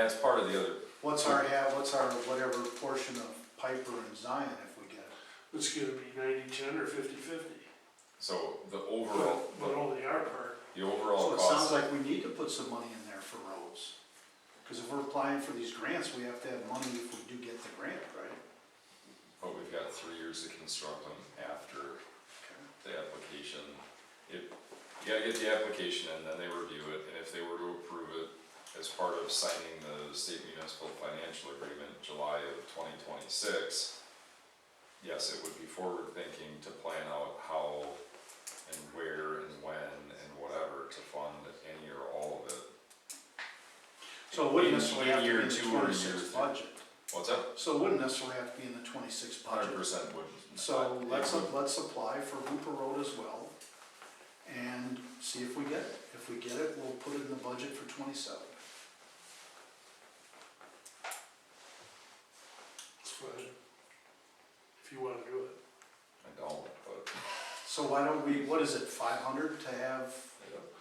That's part of the other. What's our whatever portion of Piper and Zion if we get it? It's gonna be 90-10 or 50-50. So the overall, But only our part. the overall So it cost. sounds like we need to put some money in there for roads. Cause if we're applying for these grants, we have to have money if we do get the grant, right? But we've got 3 years to construct them after the application. You gotta get the application in, then they review it, and if they were to approve it as part of signing the state municipal financial agreement July of 2026, yes, it would be forward thinking to plan out how and where and when and whatever to fund any or all of it. So it wouldn't In necessarily have to be year in the 2 or year 26 3. budget. What's that? So it wouldn't necessarily have to be in the 26 budget. 100% would. So let's apply for Hooper Road as well and see if we get it. If we get it, we'll put it in the budget for 27. It's fine. If you wanna do it. I don't, but. So why don't we, what is it, 500 to have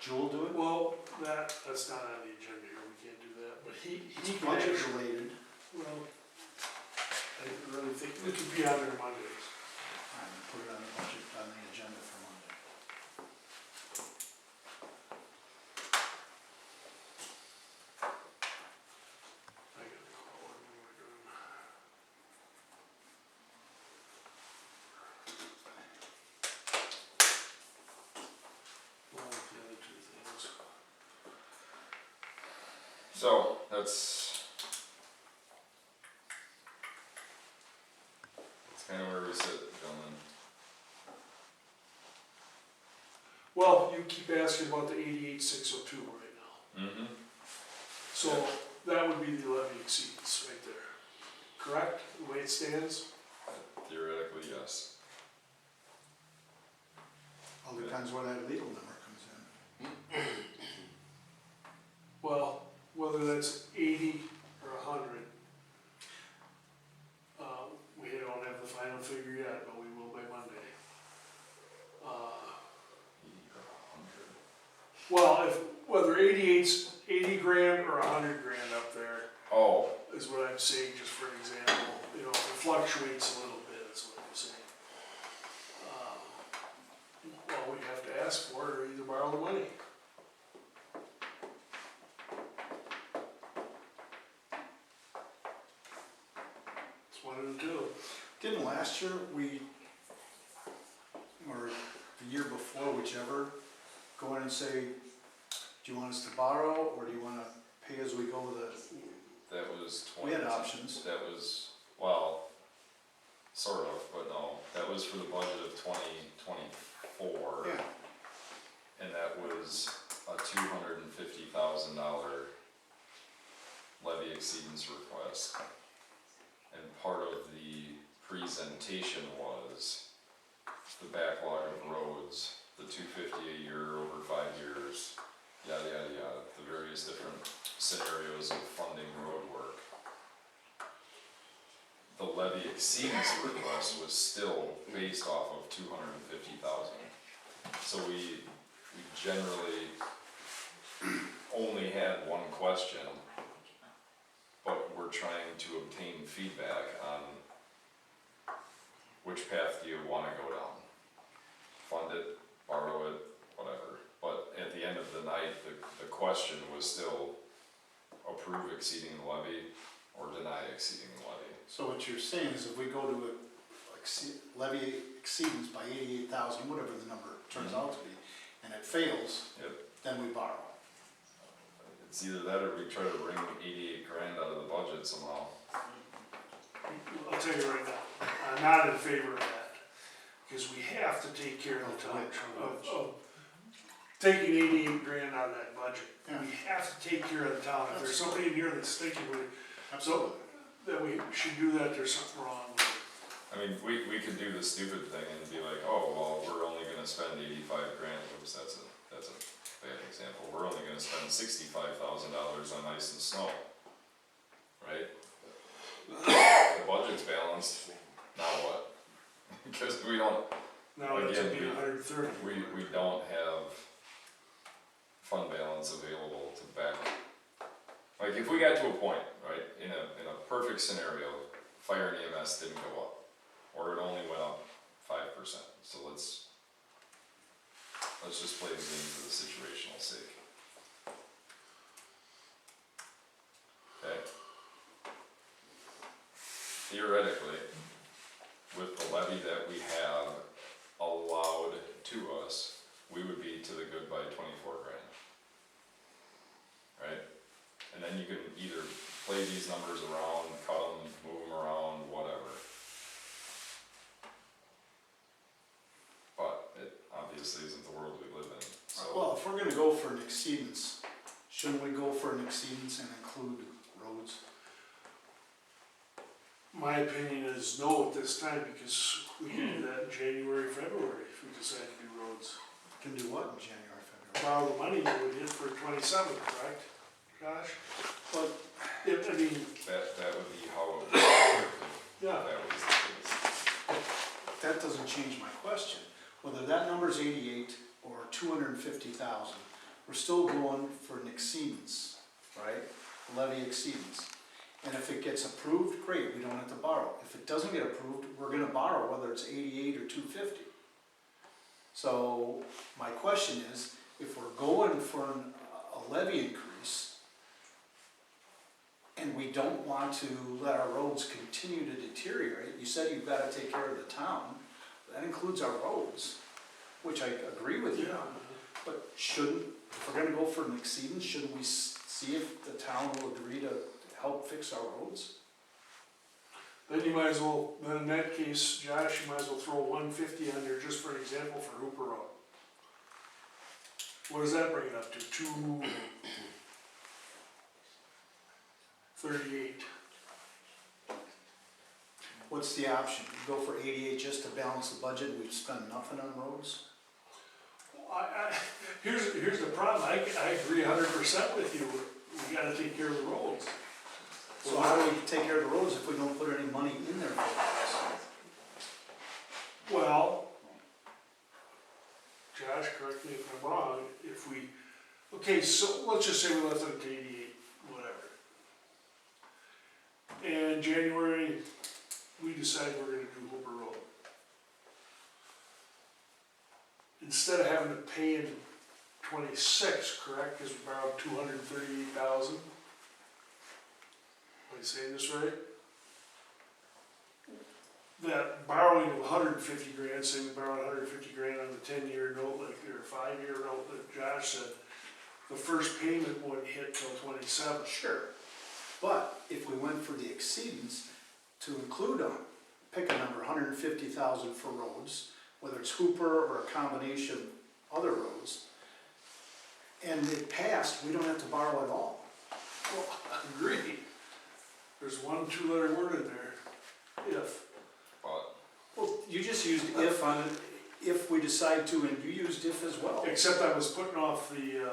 Jewel do it? Well, that's not on the agenda here, we can't do that, but he It's can budget actually, related. well, I really think it could be on there Mondays. I'm gonna put it on the budget, on the agenda for Monday. I gotta call him when we're done. Well, with the other two things. So, that's kind of where we sit, gentlemen. Well, you keep asking about the 88,602 right now. Mm-hmm. So that would be the levy exceeds right there, correct, the way it stands? Theoretically, yes. All depends where that legal number comes in. Well, whether that's 80 or 100, we don't have the final figure yet, but we will by Monday. Well, whether 88's 80 grand or 100 grand up there Oh, is what I'm saying, just for an example. You know, if it fluctuates a little bit, that's what I'm saying. All we have to ask for or either borrow the money. It's one of the two. Didn't last year or the year before, whichever, go in and say, do you want us to borrow or do you wanna pay as we go with it? that was We had options. That was, well, sort of, but no. That was for the budget of 2024. Yeah, And that was a $250,000 levy exceedance request. And part of the presentation was the backlog of roads, the $250 a year over 5 years, yada, yada, yada, the various different scenarios of funding road work. The levy exceedance request was still based off of 250,000. So we generally only had one question, but we're trying to obtain feedback on which path do you want to go down. Fund it, borrow it, whatever. But at the end of the night, the question was still approve exceeding the levy or deny exceeding the levy. so what you're saying is if we go to a levy exceedance by 88,000, whatever the number turns out to be, and it fails, Yep. then we borrow. It's either that or we try to wring 88 grand out of the budget somehow. I'll tell you right now, I'm not in favor of that, because we have to take care of the town, of taking 88 grand out of that budget. Yeah. We have to take care of the town. If there's somebody in here that's thinking Absolutely. that we should do that, there's something wrong with it. I mean, we could do the stupid thing and be like, oh, well, we're only gonna spend 85 grand, oops, that's a bad example, we're only gonna spend $65,000 on ice and snow, right? The budget's balanced, now what? Because we don't, Now it's Again, gonna be 130. we don't have fund balance available to back Like, if we got to a point, right, in a perfect scenario, fire and EMS didn't go up, or it only went up 5%, so let's just play the game for the situational sake. Okay? Theoretically, with the levy that we have allowed to us, we would be to the good by 24 grand. Right? And then you can either play these numbers around, cut them, move them around, whatever. But it obviously isn't the world we live in, so. Well, if we're gonna go for an exceedance, shouldn't we go for an exceedance and include roads? My opinion is no at this time, because we can do that in January, February, if we decide to do roads. Can do what in January, February? Borrow the money that would hit for 27, correct, Josh? But, I mean, That would be how it would work if yeah, that was the case. that doesn't change my question. Whether that number's 88 or 250,000, we're still going for an exceedance, right? Levy exceedance. And if it gets approved, great, we don't have to borrow. If it doesn't get approved, we're gonna borrow, whether it's 88 or 250. So, my question is, if we're going for a levy increase, and we don't want to let our roads continue to deteriorate, you said you've gotta take care of the town, that includes our roads, which I agree with you yeah. on. But shouldn't, if we're gonna go for an exceedance, shouldn't we see if the town will agree to help fix our roads? Then you might as well, then in that case, Josh, you might as well throw 150 on there just for an example for Hooper Road. What does that bring it up to? 238. What's the option? You go for 88 just to balance the budget, and we've spent nothing on roads? Here's the problem, I agree 100% with you, we gotta take care of the roads. So how do we take care of the roads if we don't put any money in there for roads? Well, Josh, correct me if I'm wrong, if we, okay, so let's just say we left it at 88, whatever. And January, we decide we're gonna do Hooper Road. Instead of having to pay in 26, correct, because we borrowed 238,000. Am I saying this right? That borrowing of 150 grand, say we borrowed 150 grand on the 10-year note, like, or 5-year note that Josh said, the first payment wouldn't hit till 27. Sure. But if we went for the exceedance, to include on, pick a number, 150,000 for roads, whether it's Hooper or a combination of other roads, and it passed, we don't have to borrow at all. Well, I agree. There's one 2-letter word in there, if. But, Well, you just used if on, if we decide to, and you used if as well. Except I was putting off the,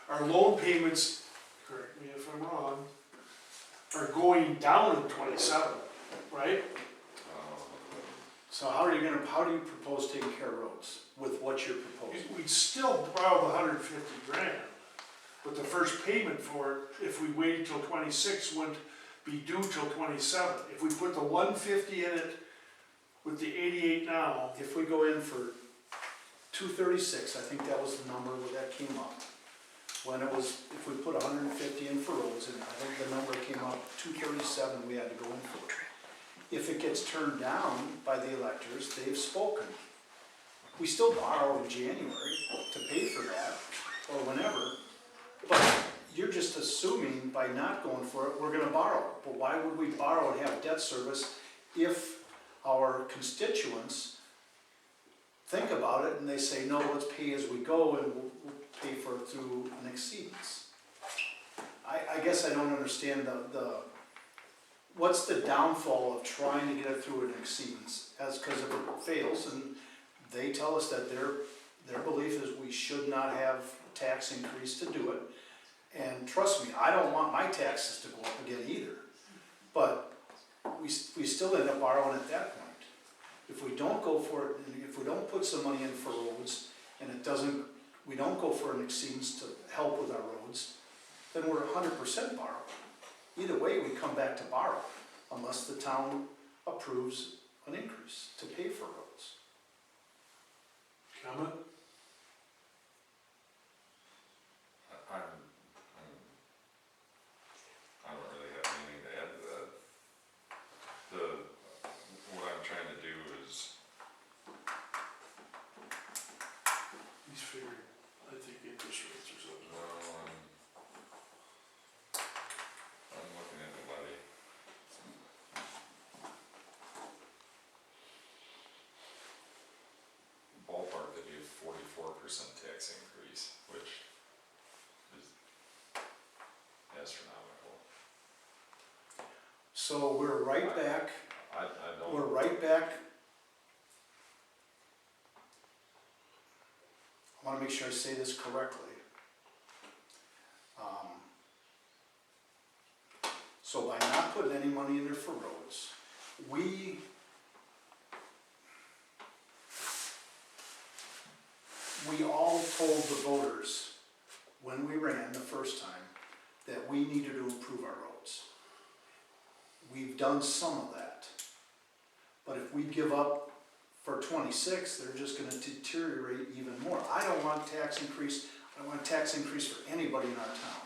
our loan payments, correct me if I'm wrong, are going down in 27, right? So how do you propose taking care of roads with what you're proposing? We'd still borrow the 150 grand, but the first payment for it, if we waited till 26, wouldn't be due till 27. If we put the 150 in it with the 88 now, If we go in for 236, I think that was the number where that came up. When it was, if we put 150 in for roads, and I think the number came up 237 we had to go in for. If it gets turned down by the electors, they've spoken. We still borrow in January to pay for that, or whenever, but you're just assuming by not going for it, we're gonna borrow. But why would we borrow and have debt service if our constituents think about it and they say, no, let's pay as we go and we'll pay for it through an exceedance? I guess I don't understand what's the downfall of trying to get it through an exceedance? Because if it fails, and they tell us that their belief is we should not have a tax increase to do it. And trust me, I don't want my taxes to go up again either. But we still end up borrowing at that point. If we don't go for it, and if we don't put some money in for roads, and we don't go for an exceedance to help with our roads, then we're 100% borrowing. Either way, we come back to borrow, unless the town approves an increase to pay for roads. Comment? I don't really have anything to add to that. What I'm trying to do is, He's figuring, I think interest rates or something. I'm looking at the levy. Ballpark, that'd be a 44% tax increase, which is astronomical. So we're right back, I don't. we're right back. I wanna make sure I say this correctly. So by not putting any money in there for roads, we all told the voters when we ran the first time that we needed to improve our roads. We've done some of that. But if we give up for 26, they're just gonna deteriorate even more. I don't want tax increase, I don't want tax increase for anybody in our town.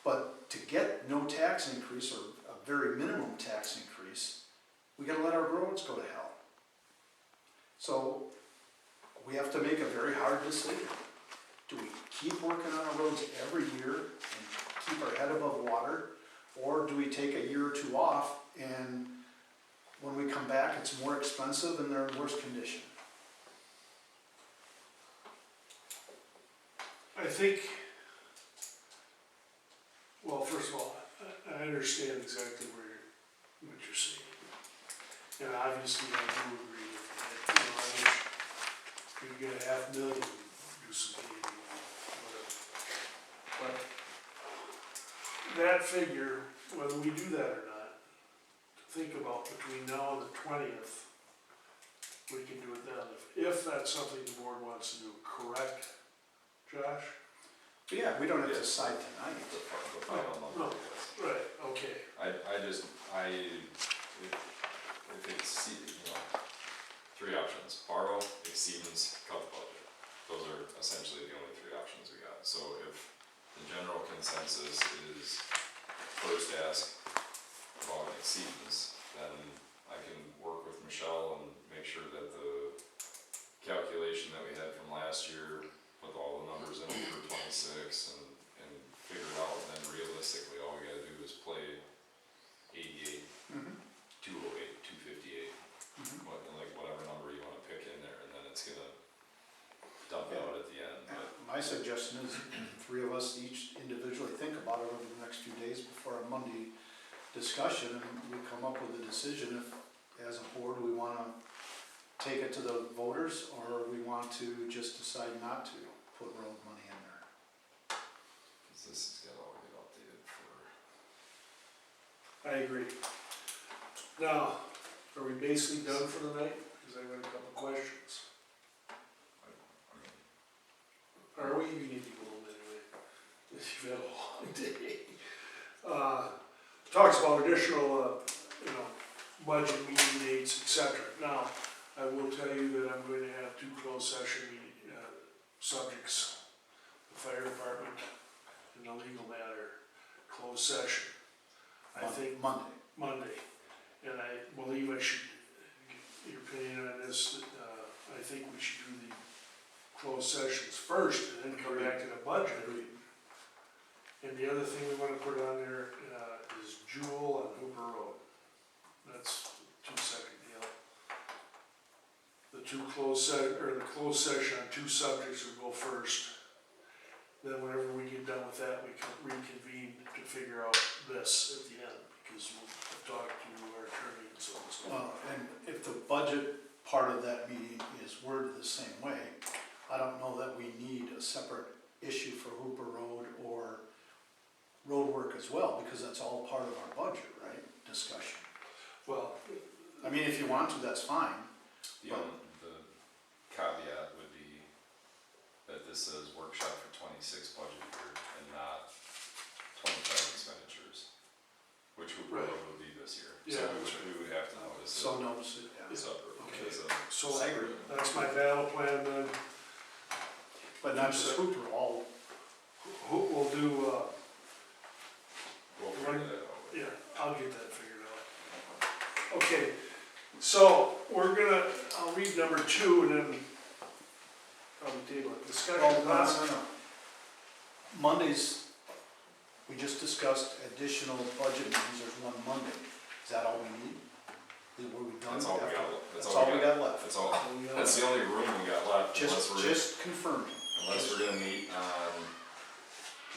But to get no tax increase, or a very minimum tax increase, we gotta let our roads go to hell. So we have to make a very hard decision. Do we keep working on our roads every year and keep our head above water? Or do we take a year or two off, and when we come back, it's more expensive and they're in worse condition? I think, well, first of all, I understand exactly what you're saying. And obviously I do agree with that. You know, I wish we could get $500,000 and do some paving, whatever. But that figure, whether we do that or not, think about between now and the 20th, we can do it then, if that's something the board wants to do, correct, Josh? But yeah, we don't have to decide tonight. The final No, number, yes. right, okay. If it's, three options: borrow, exceedance, cut the budget. Those are essentially the only three options we got. So if the general consensus is first ask about exceedance, then I can work with Michelle and make sure that the calculation that we had from last year, with all the numbers in it for 26 and figure it out, and then realistically, all we gotta do is play 88, 208, 258, whatever number you wanna pick in there, and then it's gonna dump out at the end. But My suggestion is, three of us each individually think about it over the next few days before our Monday discussion, and we come up with a decision if, as a board, we wanna take it to the voters, or we want to just decide not to put road money in there. 'cause this has gotta all get updated for. I agree. Now, are we basically done for the night? Because I got a couple questions. Are we? You need to go home anyway. You've had a long day. Talks about additional, budget meeting dates, etc. Now, I will tell you that I'm going to have two closed session subjects. The fire department and the legal matter, closed session. I think Monday, and I believe I should get your opinion on this. I think we should do the closed sessions first and then come back to the budget. And the other thing we want to put on there is Jewel on Hooper Road. That's a 2-second deal. The closed session on two subjects will go first. Then whenever we get done with that, we can reconvene to figure out this at the end, because we'll talk to our attorney and so on and so forth. Well, and if the budget part of that meeting is worded the same way, I don't know that we need a separate issue for Hooper Road or road work as well, because that's all part of our budget, right, discussion. Well, I mean, if you want to, that's fine. The caveat would be that this says workshop for 26 budget year and not trooper Right. would be this year. Yeah, So that's we would have to notice So it notice it, yeah. separate, Okay. because, So Staggered. that's my battle plan then. But not just Hooper, all, Who will do, we'll figure that out. yeah, I'll get that figured out. Okay, so we're gonna, I'll read number 2 and then probably table it. oh, Discussion, no. Mondays, we just discussed additional budget meetings, there's one Monday. Is that all we need? Were we done? That's all we with that? got, That's all we got left. That's all, that's the only room we got left, Just confirming, unless we're gonna meet on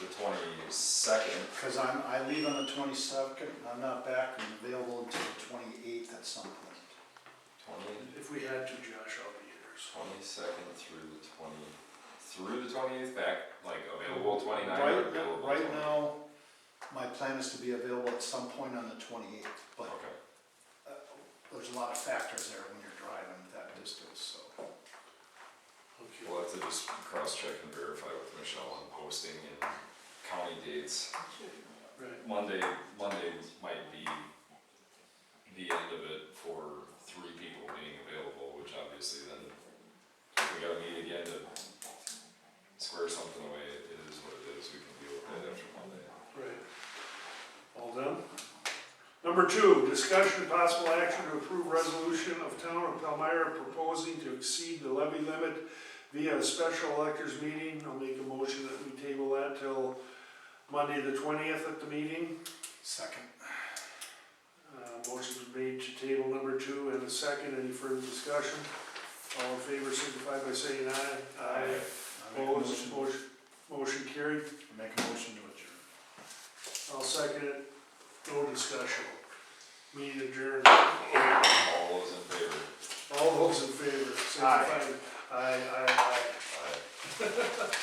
the 22nd. because I leave on the 22nd, I'm not back and available until the 28th at some point. 20, if we had to, Josh, I'll be here. So. 22nd through the 28th, back, like available 29 or available? Right 20? now, my plan is to be available at some point on the 28th, but Okay, there's a lot of factors there when you're driving that distance, so. Okay. we'll have to just cross-check and verify with Michelle on posting and county dates. Right. Monday might be the end of it for 3 people being available, which obviously then, if we gotta meet again to square something away, it is what it is, we can deal with that after Monday. Right. All done? Number 2, discussion and possible action to approve resolution of Town of Palmyra proposing to exceed the levy limit via a special electors meeting. I'll make a motion that we table that till Monday the 20th at the meeting. Second. Motion was made to table number 2 and a second. Any further discussion? All in favor signify by saying aye. Aye. I make a Opposed, motion carried. Make a motion to adjourn. I'll second it. No discussion. Meeting adjourned. All those in favor? All those in favor signify. Aye. Aye.